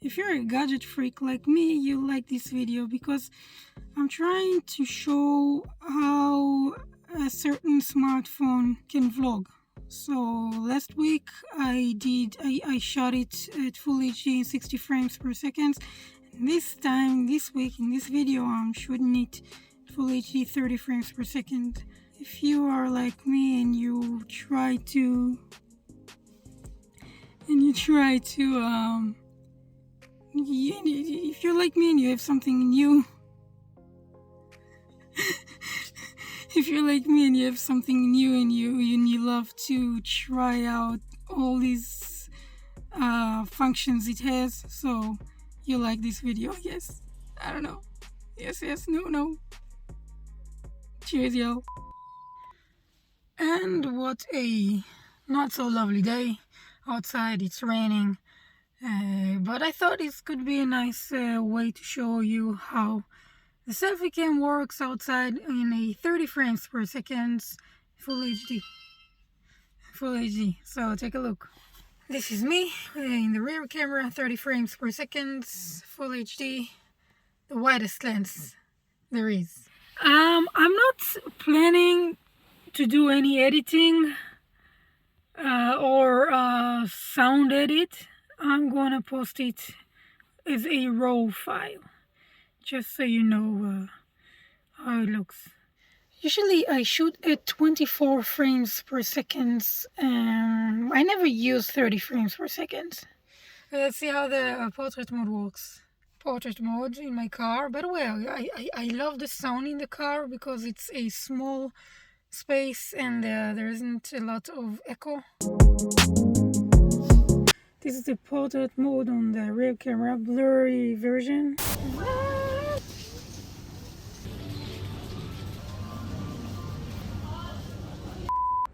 if you're a gadget freak like me, you'll like this video because I'm trying to show how a certain smartphone can vlog. So last week I shot it at full HD 60 frames per second. And this week in this video, I'm shooting it at full HD 30 frames per second. If you are like me and you try to if you're like me and you have something new if you're like me and you have something new and you love to try out all these functions it has, so you like this video, yes. I don't know. Yes, no. Cheers, y'all. And what a not so lovely day outside. It's raining, but I thought this could be a nice way to show you how the selfie cam works outside in a 30 frames per second full HD. So take a look. This is me in the rear camera, 30 frames per second, full HD, the widest lens there is. I'm not planning to do any editing or sound edit. I'm gonna post it as a raw file, just so you know how it looks. Usually I shoot at 24 frames per second. I never use 30 frames per second. Let's see how the portrait mode works. Portrait mode in my car. By the way, I love the sound in the car because it's a small space and there isn't a lot of echo. This is the portrait mode on the rear camera, blurry version.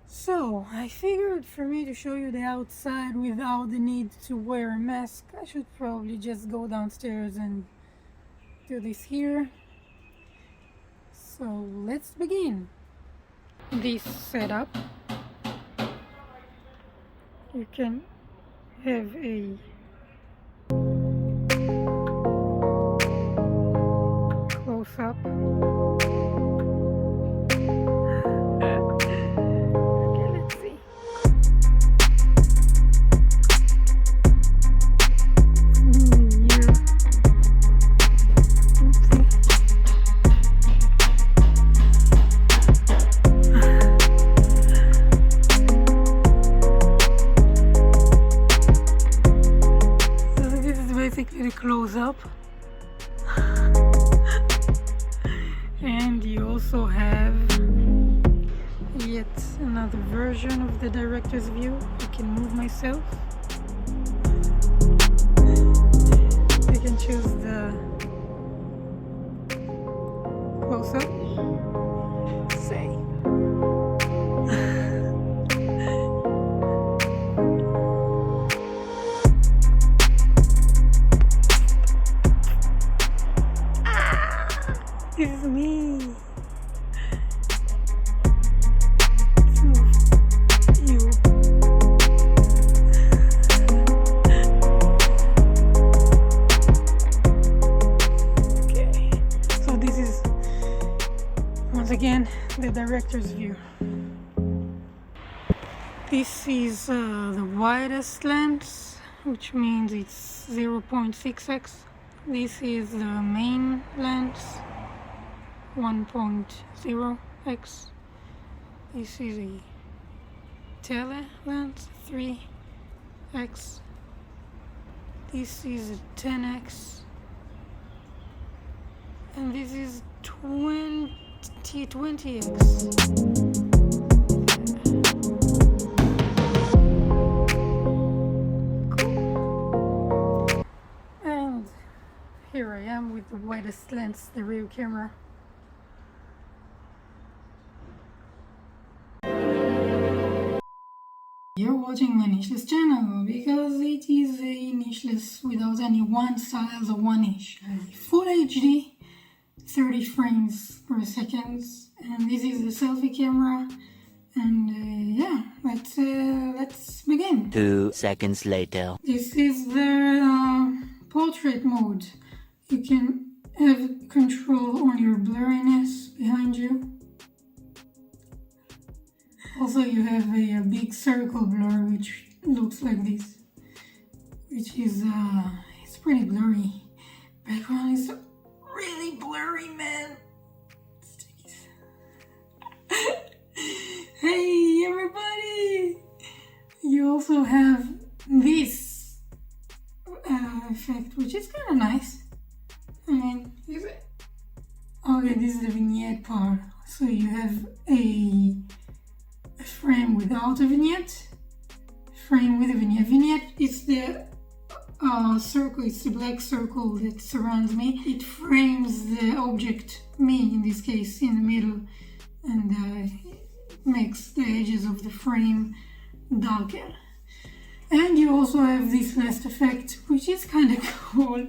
So, I figured for me to show you the outside without the need to wear a mask, I should probably just go downstairs and do this here. So, let's begin. This setup, you can have a close-up. The close-up, and you also have yet another version of the director's view. I can move myself. I can choose the close-up, say. This is me. Let's move you. Okay. So this is once again the director's view. This is the widest lens, which means it's 0.6x. This is the main lens, 1.0x. This is a tele lens, 3x. This is a 10x. And this is 20x. Cool. And here I am with the widest lens, the rear camera. You're watching my Nishless channel because it is a Nishless without any one styles or one niche. Full HD, 30 frames per second, and this is the selfie camera. And yeah, let's begin. 2 seconds later. This is the portrait mode, you can have control on your blurriness behind you. Also, you have a big circle blur which looks like this, which is it's pretty blurry. Background is really blurry, man. Hey everybody! You also have this effect, which is kind of nice. I mean, is it? Okay, this is the vignette part. So you have a frame without a vignette, frame with a vignette. Vignette is the circle, it's the black circle that surrounds me. It frames the object, me in this case, in the middle, and makes the edges of the frame darker. And you also have this last effect, which is kind of cool.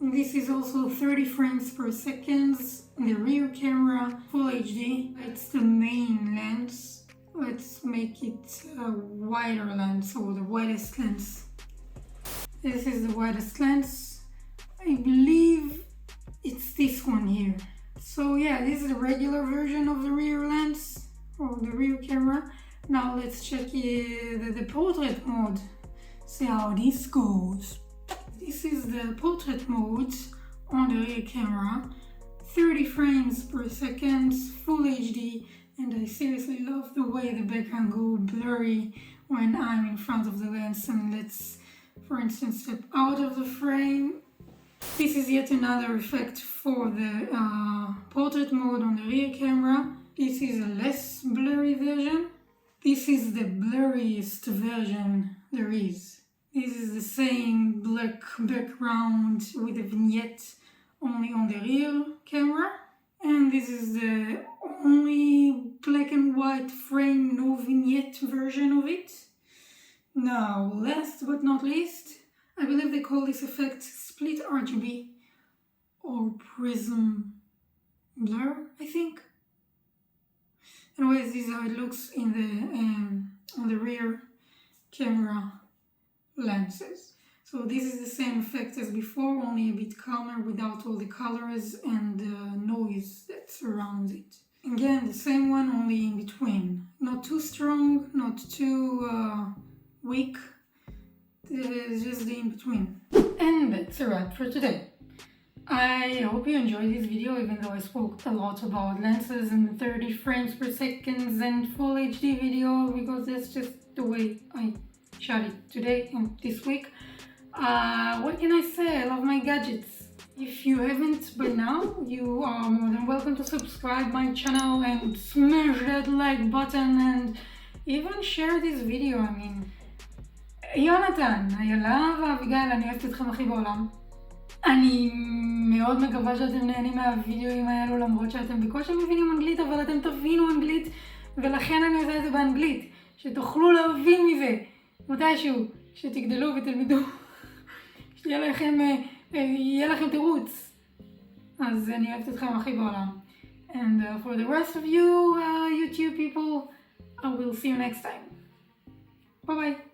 This is also 30 frames per second. The rear camera, full HD. It's the main lens. Let's make it a wider lens, or the widest lens. This is the widest lens. I believe it's this one here. So yeah, this is the regular version of the rear lens, or the rear camera. Now let's check the portrait mode. See how this goes. This is the portrait mode on the rear camera. 30 frames per second, full HD, and I seriously love the way the background goes blurry when I'm in front of the lens. And let's, for instance, step out of the frame. This is yet another effect for the portrait mode on the rear camera. This is a less blurry version. This is the blurriest version there is. This is the same black background with a vignette only on the rear camera. And this is the only black and white frame, no vignette version of it. Now, last but not least, I believe they call this effect split RGB or prism blur, I think. Anyways, this is how it looks in the on the rear camera lenses. So this is the same effect as before, only a bit calmer without all the colors and noise that surrounds it. Again, the same one, only in between. Not too strong, not too weak. It's just the in-between. And that's a wrap for today. I hope you enjoyed this video, even though I spoke a lot about lenses and 30 frames per second and full HD video, because that's just the way I shot it today and this week. What can I say? I love my gadgets. If you haven't by now, you are more than welcome to subscribe my channel and smash that like button and even share this video. I mean, יונתן, איילה ואביגיל, אני אוהבת אתכם הכי בעולם. אני מאוד מקווה שאתם נהנים מהווידאוים האלו, למרות שאתם בקושי מבינים אנגלית, אבל אתם תבינו אנגלית, ולכן אני עושה את זה באנגלית, שתוכלו להבין מזה מתישהו, שתגדלו ותלמדו, שיהיה לכם תירוץ. אז אני אוהבת אתכם הכי בעולם. And for the rest of you YouTube people, I will see you next time. Bye bye.